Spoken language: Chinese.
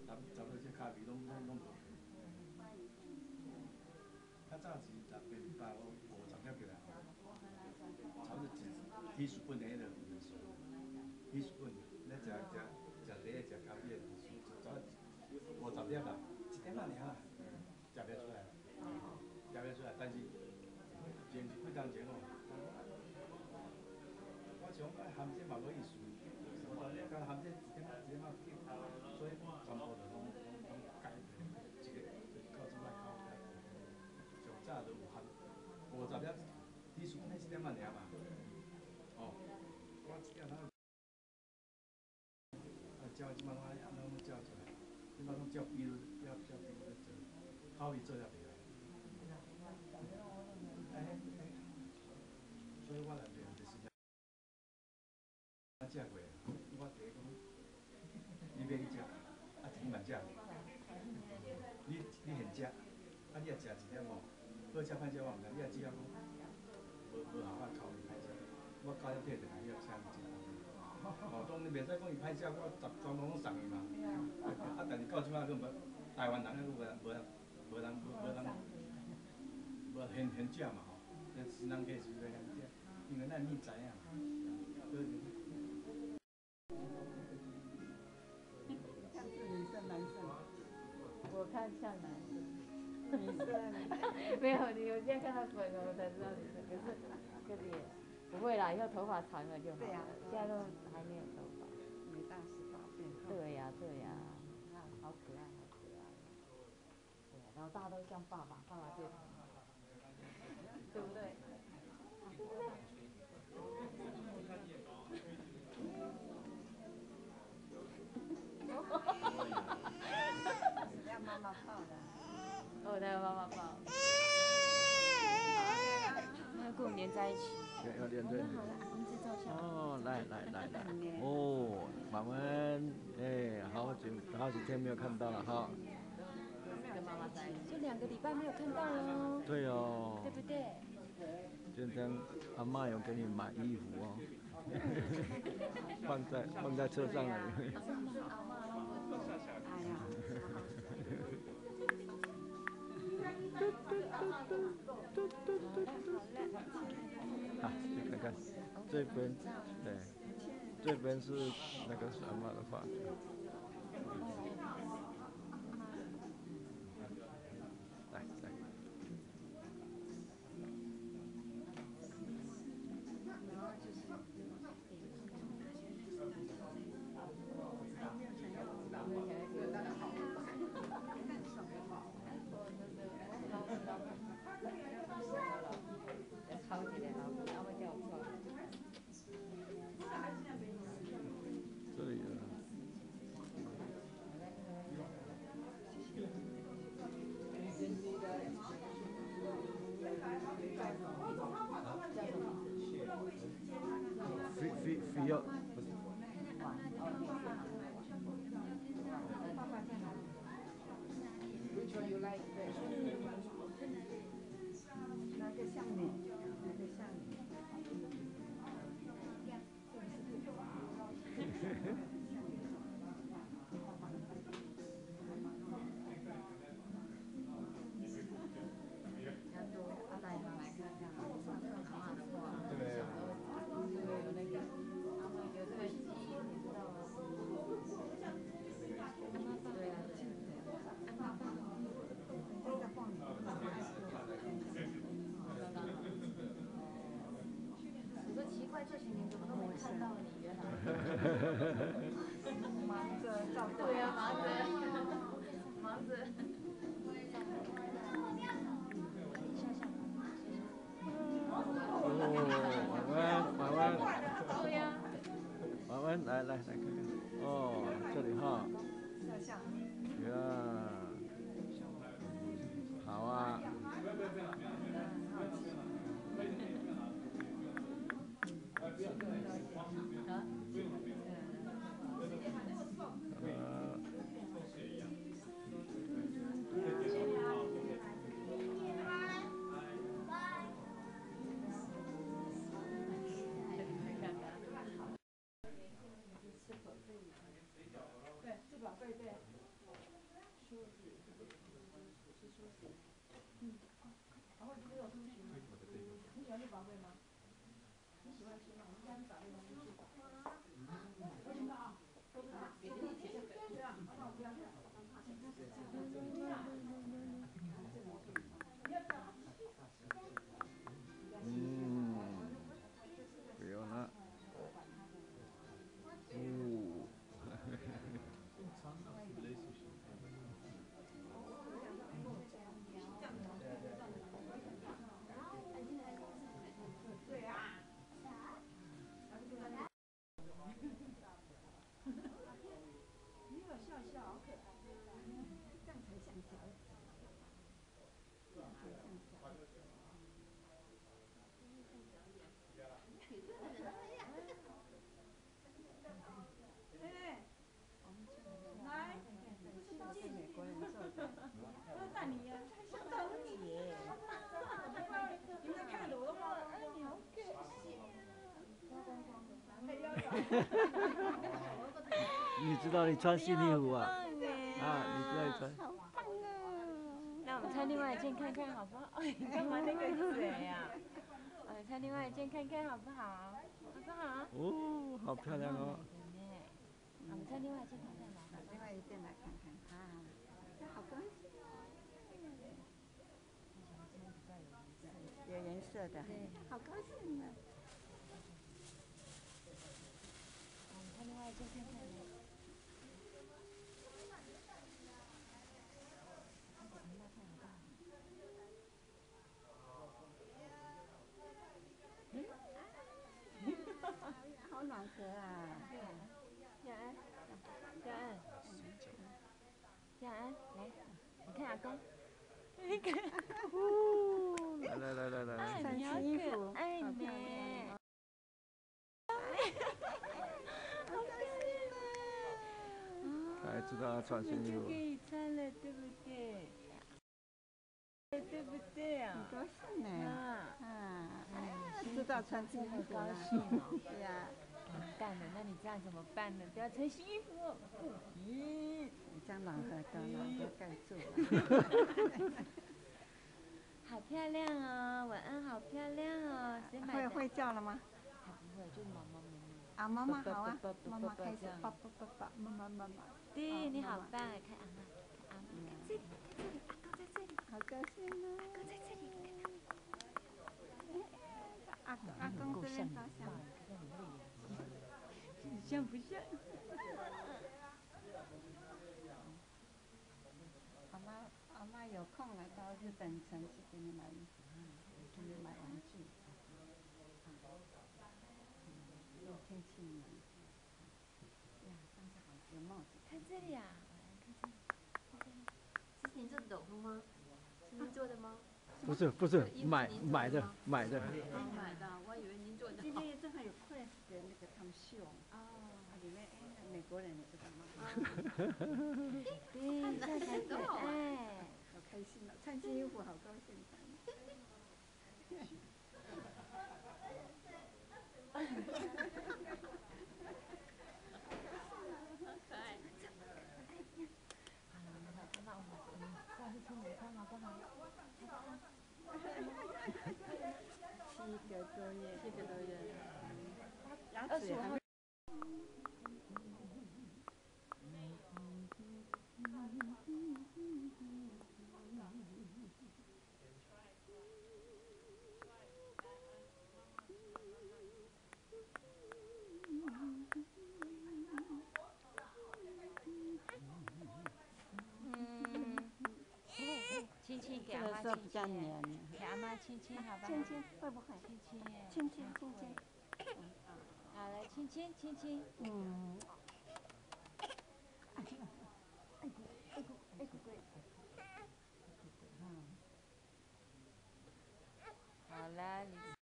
差不多这咖啡拢无。较早是6点200，我50点过来吼，差不多一teaspoon 的迄个米数，teaspoon，咱食茶的食咖啡的米数，早50粒啦，1点仔尔啦，食袂出来，食袂出来。但是前几工前吼，我想含这嘛无意思，甲含这1点仔紧，所以全部就拢改一个，到即摆到改。上早就有含50粒，teaspoon 1点仔尔嘛，哦，我1点仔。照即摆拢照出来，即摆拢照比例在做，口味做了袂来。所以我内面就是食过，我第一讲，你免去食，你嘛食，你现食，你也食一点吼，好食歹食我毋知，你也只要讲无合我口味歹食，我9点退转来，你要请你一单。哦，当然袂使讲伊歹食，我全部拢送伊嘛。但是到即摆佫无，台湾人佫无人现食嘛吼，新人客是袂现食，因为咱咪知影嘛。像是女生男生？我看像男生。女生？没有，你我现在看到粉了，我才知道女生。可是也不会啦，以后头发长了就好了。对呀，现在都还没有头发。女大18变。对呀对呀，看好可爱好可爱。对呀，然后大家都像爸爸最疼，对不对？要妈妈抱的。哦，他要妈妈抱。那跟我们连在一起。要连对。好了，名字照相。哦，来。哦，满文，好几天没有看到了哈。跟妈妈在一起，就2个礼拜没有看到了。对哦。对不对？今天阿嬷有给你买衣服哦，放在车上了。哎呀。啊，去看看这边，对，这边是那个阿嬷的发型。来。这里啊。非要。Which one you like? 哪个像你？哪个像你？这几年怎么都没看到你？原来忙着照顾。对呀，忙着。哦，婉婉。对呀。婉婉，来看看。哦，这里哈。像。呀。好啊。对，吃饱对。不用了。你知道你穿新衣服啊？啊，你知道你穿。好棒哦！那我们穿另外一件看看好不好？你干嘛那个嘴呀？我们穿另外一件看看好不好？好不好？哦，好漂亮哦！我们穿另外一件看看吧。另外一件来看看啊，好高兴哦！有颜色的，对，好高兴啊！我们穿另外一件看看吧。好暖和啊！亚安，亚安，亚安，来，你看阿公，你看，来，穿新衣服，爱好漂呢。亮！他还知道要穿新衣服。可以穿了，对不对？对不对啊？很高兴呢。知道穿新衣服高了。兴哦。对呀。完蛋了，那你这样怎么办呢？不要穿新衣服哦。你这样暖和的，暖和盖住了。好漂亮哦，晚安，好漂亮哦。谁买的？会叫了吗？还不会，就是妈妈。啊，妈妈好啊，妈妈开始抱，妈妈。对，你好棒啊！看阿妈，看阿妈，看这里，阿公在这里，好高兴啊！阿公在这里，阿公这边照相，像不像？阿妈有空来到日本城去给你买衣服，给你买玩具。天气冷。呀，上次好有帽子。看这里啊，看这里，这是你做的斗篷吗？是您做的吗？不是，买的。哦，买的，我以为您做的。今天正好有 Quest 的那个他们秀。里面美国人你知道吗？对，这才可爱。好开心啊！穿新衣服好高兴。可爱。好了，那我们下次请午餐好不好？7个多月。牙齿25号。亲亲给阿妈亲亲，给阿妈亲亲好不好？亲亲会不会？亲亲。亲。好，来亲亲。好了，你。